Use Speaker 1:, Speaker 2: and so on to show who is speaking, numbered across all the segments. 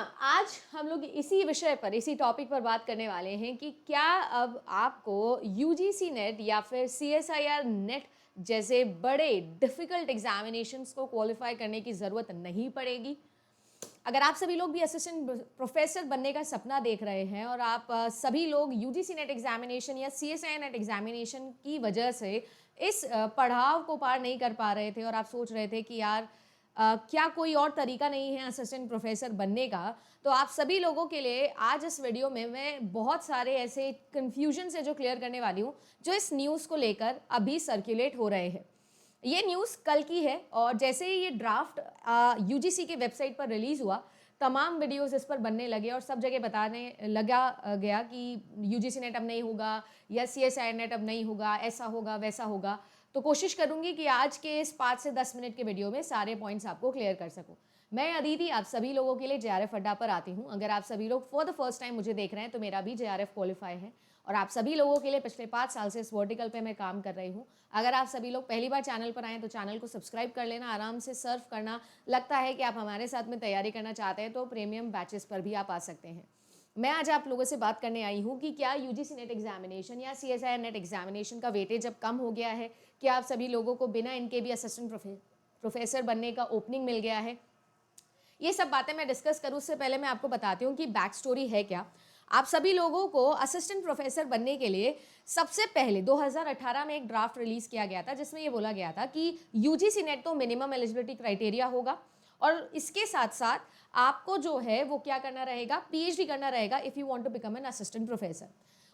Speaker 1: हाँ, आज हम लोग इसी विषय पर, इसी टॉपिक पर बात करने वाले हैं कि क्या अब आपको यूजीसी नेट या फिर सीएसआईआर नेट जैसे बड़े डिफिकल्ट एग्जामिनेशंस को क्वालिफाई करने की ज़रूरत नहीं पड़ेगी। अगर आप सभी लोग भी असिस्टेंट प्रोफेसर बनने का सपना देख रहे हैं और आप सभी लोग यूजीसी नेट एग्जामिनेशन या सीएसआईआर नेट एग्जामिनेशन की वजह से इस पड़ाव को पार नहीं कर पा रहे थे और आप सोच रहे थे कि यार क्या कोई और तरीका नहीं है असिस्टेंट प्रोफेसर बनने का, तो आप सभी लोगों के लिए आज इस वीडियो में मैं बहुत सारे ऐसे कन्फ्यूजन से जो क्लियर करने वाली हूँ, जो इस न्यूज़ को लेकर अभी सर्कुलेट हो रहे हैं। ये न्यूज़ कल की है और जैसे ही ये ड्राफ्ट यूजीसी के वेबसाइट पर रिलीज़ हुआ, तमाम वीडियोस इस पर बनने लगे और सब जगह बताने लगा गया कि यूजीसी नेट अब नहीं होगा या सीएसआईआर नेट अब नहीं होगा, ऐसा होगा, वैसा होगा। तो कोशिश करूंगी कि आज के इस 5 से 10 मिनट के वीडियो में सारे पॉइंट्स आपको क्लियर कर सकूं। मैं अदिति आप सभी लोगों के लिए जेआरएफ अड्डा पर आती हूं। अगर आप सभी लोग फॉर द फर्स्ट टाइम मुझे देख रहे हैं तो मेरा भी जेआरएफ क्वालिफाई है और आप सभी लोगों के लिए पिछले 5 साल से इस वर्टिकल पे मैं काम कर रही हूँ। अगर आप सभी लोग पहली बार चैनल पर आए तो चैनल को सब्सक्राइब कर लेना, आराम से सर्व करना। लगता है कि आप हमारे साथ में तैयारी करना चाहते हैं तो प्रीमियम बैचेस पर भी आप आ सकते हैं। मैं आज आप लोगों से बात करने आई हूँ कि क्या यूजीसी नेट एग्जामिनेशन या सीएसआईआर नेट एग्जामिनेशन का वेटेज अब कम हो गया है, क्या आप सभी लोगों को बिना इनके भी असिस्टेंट प्रोफेसर बनने का ओपनिंग मिल गया है। ये सब बातें मैं डिस्कस करूँ उससे पहले मैं आपको बताती हूँ कि बैक स्टोरी है क्या। आप सभी लोगों को असिस्टेंट प्रोफेसर बनने के लिए सबसे पहले 2018 में एक ड्राफ्ट रिलीज किया गया था जिसमें ये बोला गया था कि यूजीसी नेट तो मिनिमम एलिजिबिलिटी क्राइटेरिया होगा और इसके साथ साथ आपको जो है वो क्या करना रहेगा, पीएचडी करना रहेगा if you want to become an assistant professor.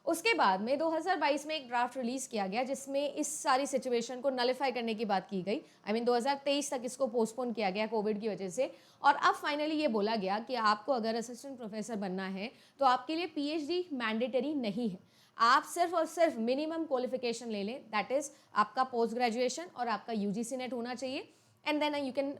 Speaker 1: उसके बाद में 2022 में एक ड्राफ्ट रिलीज किया गया जिसमें इस सारी सिचुएशन को नलिफाई करने की बात की गई। आई मीन 2023 तक इसको पोस्टपोन किया गया कोविड की वजह से और अब फाइनली ये बोला गया कि आपको अगर असिस्टेंट प्रोफेसर बनना है तो आपके लिए पीएचडी मैंडेटरी नहीं है। आप सिर्फ और सिर्फ मिनिमम क्वालिफिकेशन ले लें, दैट इज आपका पोस्ट ग्रेजुएशन और आपका यूजीसी नेट होना चाहिए and then you can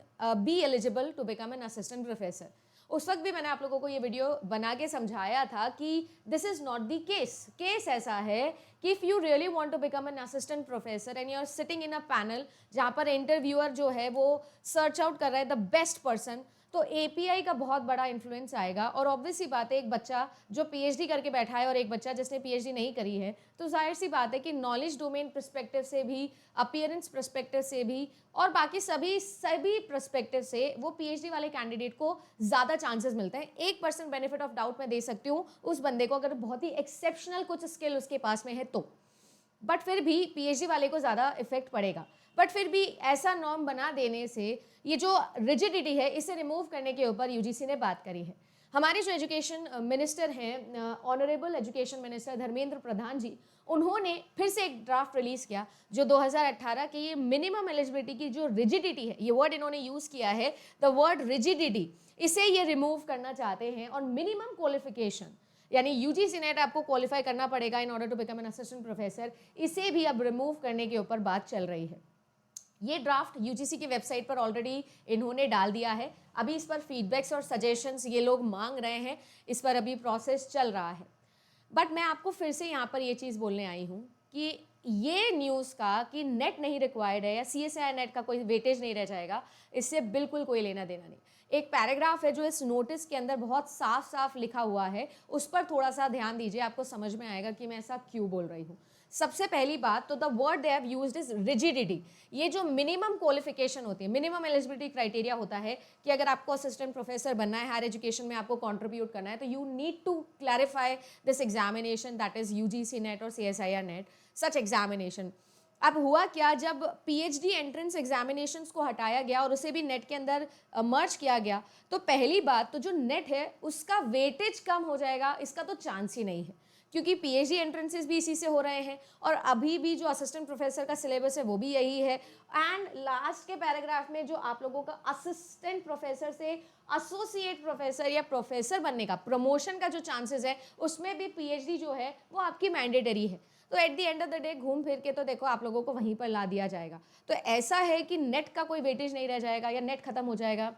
Speaker 1: be eligible to become an assistant professor. उस वक्त भी मैंने आप लोगों को ये वीडियो बना के समझाया था कि this is not the case ऐसा है कि if you really want to become an assistant professor and you are sitting in a panel जहाँ पर इंटरव्यूअर जो है वो सर्च आउट कर रहा है द बेस्ट पर्सन, तो एपीआई का बहुत बड़ा इन्फ्लुएंस आएगा। और ऑब्वियस सी बात है, एक बच्चा जो पीएचडी करके बैठा है और एक बच्चा जिसने पीएचडी नहीं करी है, तो जाहिर सी बात है कि नॉलेज डोमेन पर्सपेक्टिव से भी, अपीयरेंस पर्सपेक्टिव से भी और बाकी सभी पर्सपेक्टिव से वो पीएचडी वाले कैंडिडेट को ज़्यादा चांसेस मिलते हैं। 1% बेनिफिट ऑफ डाउट मैं दे सकती हूँ उस बंदे को अगर बहुत ही एक्सेप्शनल कुछ स्किल उसके पास में है तो, बट फिर भी पीएचडी वाले को ज़्यादा इफेक्ट पड़ेगा। बट फिर भी ऐसा नॉर्म बना देने से ये जो रिजिडिटी है इसे रिमूव करने के ऊपर यूजीसी ने बात करी है। हमारे जो एजुकेशन मिनिस्टर हैं, honourable education minister Dharmendra Pradhan जी, उन्होंने फिर से एक ड्राफ्ट रिलीज किया जो 2018 की ये मिनिमम एलिजिबिलिटी की जो रिजिडिटी है, ये वर्ड इन्होंने यूज़ किया है, द वर्ड रिजिडिटी, इसे ये रिमूव करना चाहते हैं और मिनिमम क्वालिफिकेशन यानी यूजीसी नेट आपको क्वालिफाई करना पड़ेगा in order to become an assistant professor, इसे भी अब रिमूव करने के ऊपर बात चल रही है। ये ड्राफ्ट यूजीसी की वेबसाइट पर ऑलरेडी इन्होंने डाल दिया है। अभी इस पर फीडबैक्स और सजेशंस ये लोग मांग रहे हैं, इस पर अभी प्रोसेस चल रहा है। बट मैं आपको फिर से यहाँ पर ये चीज़ बोलने आई हूँ कि ये न्यूज़ का कि नेट नहीं रिक्वायर्ड है या सीएसआईआर नेट का कोई वेटेज नहीं रह जाएगा, इससे बिल्कुल कोई लेना देना नहीं। एक पैराग्राफ है जो इस नोटिस के अंदर बहुत साफ साफ लिखा हुआ है, उस पर थोड़ा सा ध्यान दीजिए, आपको समझ में आएगा कि मैं ऐसा क्यों बोल रही हूँ। सबसे पहली बात तो the word they have used is rigidity. ये जो मिनिमम क्वालिफिकेशन होती है, मिनिमम एलिजिबिलिटी क्राइटेरिया होता है कि अगर आपको असिस्टेंट प्रोफेसर बनना है, हायर एजुकेशन में आपको कंट्रीब्यूट करना है, तो you need to clarify this examination that is UGC NET और सीएसआईआर नेट सच एग्जामिनेशन। अब हुआ क्या, जब पीएचडी एंट्रेंस एग्जामिनेशंस को हटाया गया और उसे भी नेट के अंदर मर्ज किया गया, तो पहली बात तो जो नेट है उसका वेटेज कम हो जाएगा, इसका तो चांस ही नहीं है, क्योंकि पीएचडी एंट्रेंसेस भी इसी से हो रहे हैं और अभी भी जो असिस्टेंट प्रोफेसर का सिलेबस है वो भी यही है। एंड लास्ट के पैराग्राफ में जो आप लोगों का असिस्टेंट प्रोफेसर से एसोसिएट प्रोफेसर या प्रोफेसर बनने का प्रमोशन का जो चांसेस है, उसमें भी पीएचडी जो है वो आपकी मैंडेटरी है। तो at the end of the day घूम फिर के तो देखो आप लोगों को वहीं पर ला दिया जाएगा। तो ऐसा है कि नेट का कोई वेटेज नहीं रह जाएगा या नेट खत्म हो जाएगा,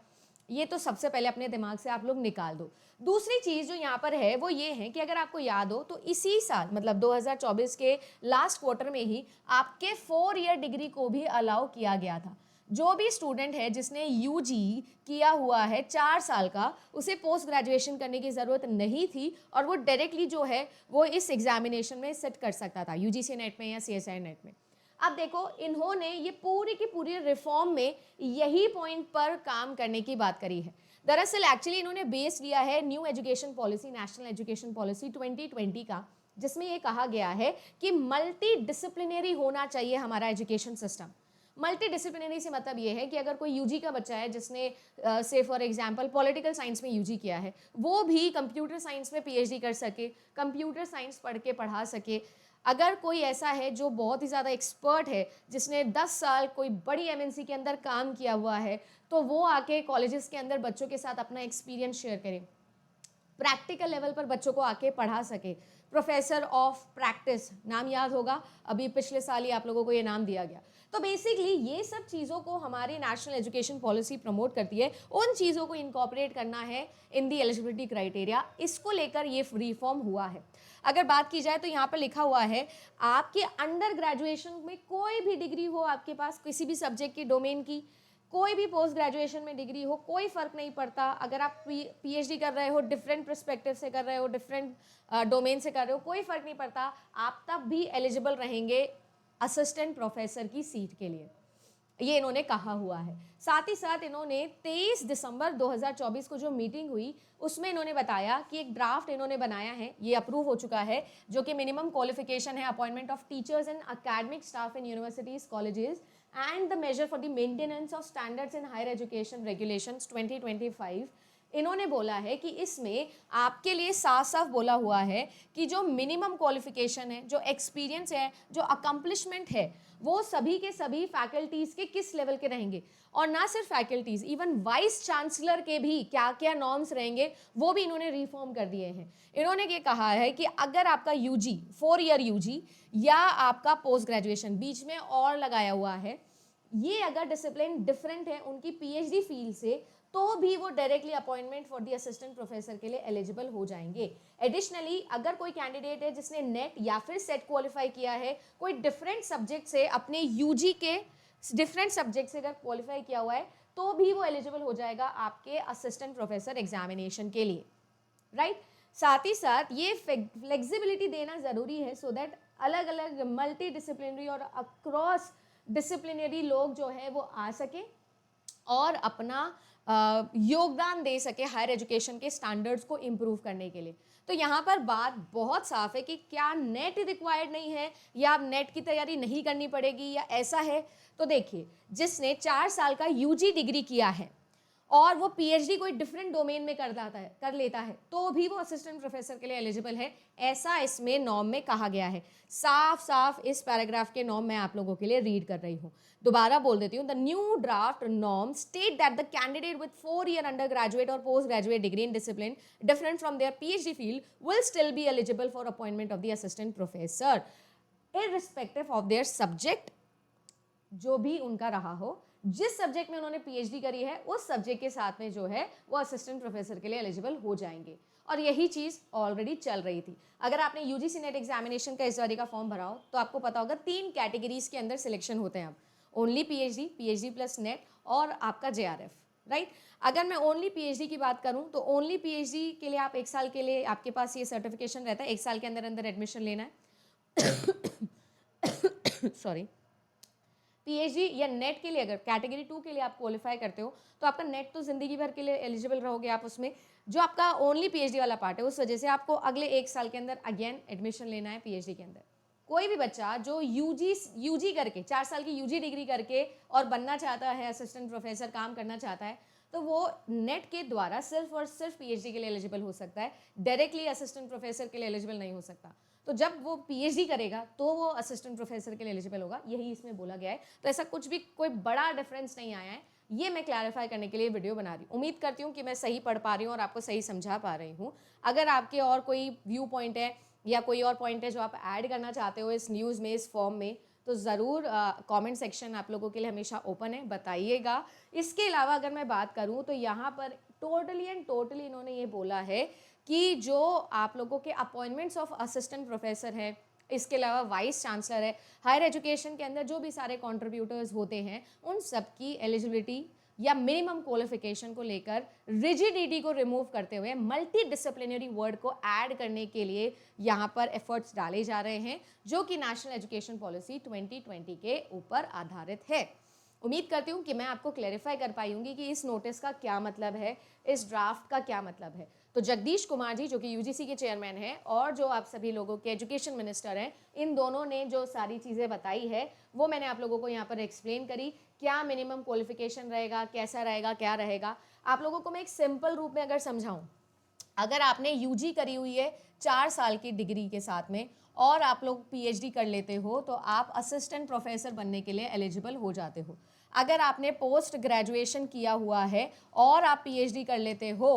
Speaker 1: ये तो सबसे पहले अपने दिमाग से आप लोग निकाल दो। दूसरी चीज़ जो यहाँ पर है वो ये है कि अगर आपको याद हो तो इसी साल मतलब 2024 के लास्ट क्वार्टर में ही आपके 4 ईयर डिग्री को भी अलाउ किया गया था। जो भी स्टूडेंट है जिसने यूजी किया हुआ है 4 साल का, उसे पोस्ट ग्रेजुएशन करने की ज़रूरत नहीं थी और वो डायरेक्टली जो है वो इस एग्जामिनेशन में सिट कर सकता था, यूजीसी नेट में या सीएसआई नेट में। अब देखो, इन्होंने ये पूरी की पूरी रिफॉर्म में यही पॉइंट पर काम करने की बात करी है। दरअसल एक्चुअली इन्होंने बेस लिया है new education policy, national education policy 2020 का, जिसमें ये कहा गया है कि मल्टी डिसिप्लिनरी होना चाहिए हमारा एजुकेशन सिस्टम। मल्टी डिसिप्लिनरी से मतलब ये है कि अगर कोई यूजी का बच्चा है जिसने से फॉर एग्जांपल पॉलिटिकल साइंस में यूजी किया है, वो भी कंप्यूटर साइंस में पीएचडी कर सके, कंप्यूटर साइंस पढ़ के पढ़ा सके। अगर कोई ऐसा है जो बहुत ही ज़्यादा एक्सपर्ट है, जिसने 10 साल कोई बड़ी एमएनसी के अंदर काम किया हुआ है, तो वो आके कॉलेजेस के अंदर बच्चों के साथ अपना एक्सपीरियंस शेयर करे, प्रैक्टिकल लेवल पर बच्चों को आके पढ़ा सके। प्रोफेसर ऑफ प्रैक्टिस नाम याद होगा, अभी पिछले साल ही आप लोगों को ये नाम दिया गया। तो बेसिकली ये सब चीज़ों को हमारी नेशनल एजुकेशन पॉलिसी प्रमोट करती है, उन चीज़ों को इनकॉर्पोरेट करना है इन दी एलिजिबिलिटी क्राइटेरिया, इसको लेकर ये रिफॉर्म हुआ है। अगर बात की जाए तो यहाँ पर लिखा हुआ है, आपके अंडर ग्रेजुएशन में कोई भी डिग्री हो आपके पास किसी भी सब्जेक्ट की, डोमेन की, कोई भी पोस्ट ग्रेजुएशन में डिग्री हो, कोई फर्क नहीं पड़ता। अगर आप पीएचडी कर रहे हो, डिफरेंट पर्सपेक्टिव से कर रहे हो, डिफरेंट डोमेन से कर रहे हो, कोई फर्क नहीं पड़ता, आप तब भी एलिजिबल रहेंगे असिस्टेंट प्रोफेसर की सीट के लिए, ये इन्होंने कहा हुआ है। साथ ही साथ इन्होंने 23 दिसंबर 2024 को जो मीटिंग हुई उसमें इन्होंने बताया कि एक ड्राफ्ट इन्होंने बनाया है, ये अप्रूव हो चुका है, जो कि मिनिमम क्वालिफिकेशन है appointment of teachers and academic staff in universities, colleges and the measure for the maintenance of standards in higher education regulations 2025। इन्होंने बोला है कि इसमें आपके लिए साफ साफ बोला हुआ है कि जो मिनिमम क्वालिफिकेशन है, जो एक्सपीरियंस है, जो अकम्पलिशमेंट है, वो सभी के सभी फैकल्टीज़ के किस लेवल के रहेंगे, और ना सिर्फ फैकल्टीज़, इवन वाइस चांसलर के भी क्या क्या नॉर्म्स रहेंगे वो भी इन्होंने रिफॉर्म कर दिए हैं। इन्होंने ये कहा है कि अगर आपका यूजी 4 ईयर यूजी या आपका पोस्ट ग्रेजुएशन बीच में और लगाया हुआ है, ये अगर डिसिप्लिन डिफरेंट है उनकी पीएचडी फील्ड से, तो भी वो directly appointment for the assistant professor के लिए एलिजिबल हो जाएंगे। एडिशनली अगर कोई कैंडिडेट है जिसने नेट या फिर सेट क्वालिफाई किया है, कोई डिफरेंट सब्जेक्ट से, अपने यूजी के डिफरेंट सब्जेक्ट से अगर क्वालिफाई किया हुआ है, तो भी वो एलिजिबल हो जाएगा आपके असिस्टेंट प्रोफेसर एग्जामिनेशन के लिए, राइट। साथ ही साथ ये फ्लेक्सिबिलिटी देना ज़रूरी है सो दैट अलग अलग मल्टी डिसिप्लिनरी और अक्रॉस डिसिप्लिनरी लोग जो है वो आ सके और अपना योगदान दे सके हायर एजुकेशन के स्टैंडर्ड्स को इम्प्रूव करने के लिए। तो यहाँ पर बात बहुत साफ है कि क्या नेट रिक्वायर्ड नहीं है या आप नेट की तैयारी नहीं करनी पड़ेगी या ऐसा है। तो देखिए, जिसने 4 साल का यूजी डिग्री किया है और वो पीएचडी कोई डिफरेंट डोमेन में कर लेता है, तो भी वो असिस्टेंट प्रोफेसर के लिए एलिजिबल है, ऐसा इसमें नॉर्म में कहा गया है। साफ साफ इस पैराग्राफ के नॉर्म मैं आप लोगों के लिए रीड कर रही हूँ, दोबारा बोल देती हूँ। The new draft norm state that the candidate with 4 year under graduate और post graduate degree in discipline different from their PhD field will still be eligible for appointment of the assistant professor irrespective of their subject, जो भी उनका रहा हो, जिस subject में उन्होंने PhD करी है उस सब्जेक्ट के साथ में जो है वो असिस्टेंट प्रोफेसर के लिए एलिजिबल हो जाएंगे। और यही चीज़ ऑलरेडी चल रही थी। अगर आपने यूजीसी नेट एग्जामिनेशन का इस बारी का फॉर्म भरा हो तो आपको पता होगा 3 कैटेगरीज के अंदर सिलेक्शन होते हैं अब, only PhD, PhD plus net और आपका जेआरएफ, राइट। अगर मैं ओनली पीएचडी की बात करूं तो ओनली पीएचडी के लिए आप 1 साल के लिए आपके पास ये सर्टिफिकेशन रहता है, 1 साल के अंदर अंदर एडमिशन लेना है सॉरी। पीएचडी या नेट के लिए अगर कैटेगरी 2 के लिए आप क्वालिफाई करते हो तो आपका नेट तो जिंदगी भर के लिए एलिजिबल रहोगे आप उसमें। जो आपका ओनली पीएचडी वाला पार्ट है उस वजह से आपको अगले 1 साल के अंदर अगेन एडमिशन लेना है पीएचडी के अंदर। कोई भी बच्चा जो यूजी करके 4 साल की यूजी डिग्री करके और बनना चाहता है असिस्टेंट प्रोफेसर, काम करना चाहता है, तो वो नेट के द्वारा सिर्फ और सिर्फ पीएचडी के लिए एलिजिबल हो सकता है, डायरेक्टली असिस्टेंट प्रोफेसर के लिए एलिजिबल नहीं हो सकता। तो जब वो पीएचडी करेगा तो वो असिस्टेंट प्रोफेसर के लिए एलिजिबल होगा, यही इसमें बोला गया है। तो ऐसा कुछ भी कोई बड़ा डिफरेंस नहीं आया है, ये मैं क्लैरिफाई करने के लिए वीडियो बना रही हूँ। उम्मीद करती हूँ कि मैं सही पढ़ पा रही हूँ और आपको सही समझा पा रही हूँ। अगर आपके और कोई व्यू पॉइंट है या कोई और पॉइंट है जो आप ऐड करना चाहते हो इस न्यूज़ में, इस फॉर्म में, तो ज़रूर कमेंट सेक्शन आप लोगों के लिए हमेशा ओपन है, बताइएगा। इसके अलावा अगर मैं बात करूँ तो यहाँ पर टोटली इन्होंने ये बोला है कि जो आप लोगों के अपॉइंटमेंट्स ऑफ असिस्टेंट प्रोफेसर है, इसके अलावा वाइस चांसलर है। हायर एजुकेशन के अंदर जो भी सारे कॉन्ट्रीब्यूटर्स होते हैं उन सबकी एलिजिबिलिटी या मिनिमम क्वालिफिकेशन को लेकर रिजिडिटी को रिमूव करते हुए मल्टी डिसिप्लिनरी वर्ड को ऐड करने के लिए यहाँ पर एफर्ट्स डाले जा रहे हैं, जो कि नेशनल एजुकेशन पॉलिसी 2020 के ऊपर आधारित है। उम्मीद करती हूँ कि मैं आपको क्लैरिफाई कर पाई होंगी कि इस नोटिस का क्या मतलब है, इस ड्राफ्ट का क्या मतलब है। तो जगदीश कुमार जी जो कि यूजीसी के चेयरमैन हैं और जो आप सभी लोगों के एजुकेशन मिनिस्टर हैं, इन दोनों ने जो सारी चीज़ें बताई है वो मैंने आप लोगों को यहाँ पर एक्सप्लेन करी। क्या मिनिमम क्वालिफिकेशन रहेगा, कैसा रहेगा, क्या रहेगा, आप लोगों को मैं एक सिंपल रूप में अगर समझाऊँ, अगर आपने यूजी करी हुई है 4 साल की डिग्री के साथ में और आप लोग पीएचडी कर लेते हो तो आप असिस्टेंट प्रोफेसर बनने के लिए एलिजिबल हो जाते हो। अगर आपने पोस्ट ग्रेजुएशन किया हुआ है और आप पीएचडी कर लेते हो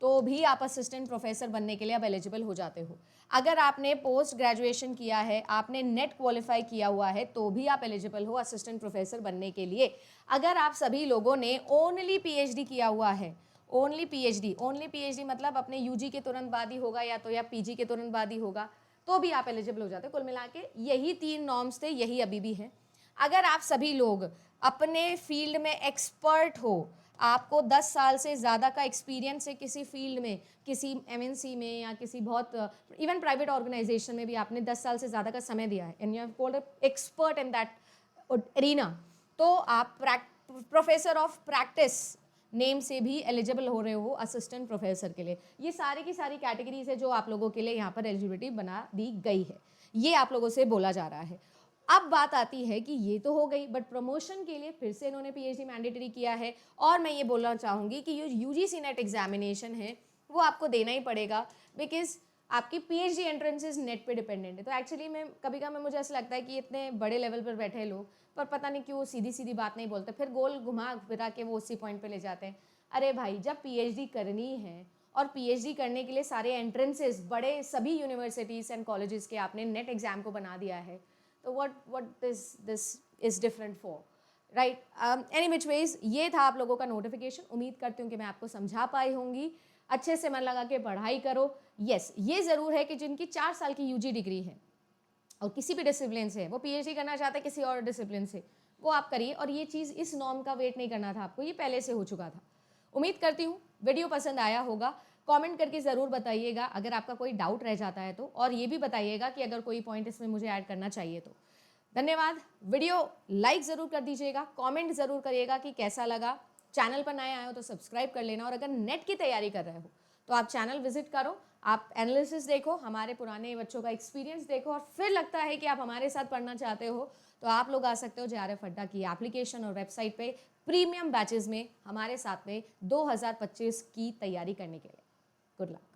Speaker 1: तो भी आप असिस्टेंट प्रोफेसर बनने के लिए अब एलिजिबल हो जाते हो। अगर आपने पोस्ट ग्रेजुएशन किया है, आपने नेट क्वालिफाई किया हुआ है तो भी आप एलिजिबल हो असिस्टेंट प्रोफेसर बनने के लिए। अगर आप सभी लोगों ने ओनली पीएचडी किया हुआ है, ओनली पीएचडी मतलब अपने यूजी के तुरंत बाद ही होगा या तो या पीजी के तुरंत बाद ही होगा, तो भी आप एलिजिबल हो जाते हो। कुल मिला के यही 3 नॉर्म्स थे, यही अभी भी हैं। अगर आप सभी लोग अपने फील्ड में एक्सपर्ट हो, आपको 10 साल से ज़्यादा का एक्सपीरियंस है किसी फील्ड में, किसी एमएनसी में या किसी बहुत इवन प्राइवेट ऑर्गेनाइजेशन में भी आपने 10 साल से ज़्यादा का समय दिया है and you have called expert in that arena, तो आप प्रोफेसर ऑफ प्रैक्टिस नेम से भी एलिजिबल हो रहे हो असिस्टेंट प्रोफेसर के लिए। ये सारी की सारी कैटेगरीज है जो आप लोगों के लिए यहाँ पर एलिजिबिलिटी बना दी गई है, ये आप लोगों से बोला जा रहा है। अब बात आती है कि ये तो हो गई, बट प्रमोशन के लिए फिर से इन्होंने पीएचडी मैंडेटरी किया है और मैं ये बोलना चाहूँगी कि ये यूजीसी नेट एग्जामिनेशन है वो आपको देना ही पड़ेगा, बिकॉज आपकी पीएचडी एंट्रेंसेस नेट पे डिपेंडेंट है। तो एक्चुअली में कभी कभी मुझे ऐसा लगता है कि इतने बड़े लेवल पर बैठे लोग पर पता नहीं क्यों सीधी सीधी बात नहीं बोलते, फिर गोल घुमा फिरा के वो उसी पॉइंट पे ले जाते हैं। अरे भाई, जब पीएचडी करनी है और पीएचडी करने के लिए सारे एंट्रेंसेस बड़े सभी यूनिवर्सिटीज एंड कॉलेजेस के आपने नेट एग्जाम को बना दिया है, तो what this is different for, right? Any which ways, ये था आप लोगों का नोटिफिकेशन। उम्मीद करती हूँ कि मैं आपको समझा पाई होंगी। अच्छे से मन लगा के पढ़ाई करो। यस, ये ज़रूर है कि जिनकी 4 साल की यूजी डिग्री है और किसी भी डिसिप्लिन से है, वो पीएचडी करना चाहता है किसी और डिसिप्लिन से, वो आप करिए। और ये चीज़ इस नॉर्म का वेट नहीं करना था आपको, ये पहले से हो चुका था। उम्मीद करती हूँ वीडियो पसंद आया होगा। कमेंट करके ज़रूर बताइएगा अगर आपका कोई डाउट रह जाता है तो, और ये भी बताइएगा कि अगर कोई पॉइंट इसमें मुझे ऐड करना चाहिए तो। धन्यवाद। वीडियो लाइक ज़रूर कर दीजिएगा, कमेंट ज़रूर करिएगा कि कैसा लगा। चैनल पर नए आए हो तो सब्सक्राइब कर लेना, और अगर नेट की तैयारी कर रहे हो तो आप चैनल विजिट करो, आप एनालिसिस देखो, हमारे पुराने बच्चों का एक्सपीरियंस देखो, और फिर लगता है कि आप हमारे साथ पढ़ना चाहते हो तो आप लोग आ सकते हो जेआरएफ अड्डा की एप्लीकेशन और वेबसाइट पे प्रीमियम बैचेस में हमारे साथ में 2025 की तैयारी करने के लिए। Good luck.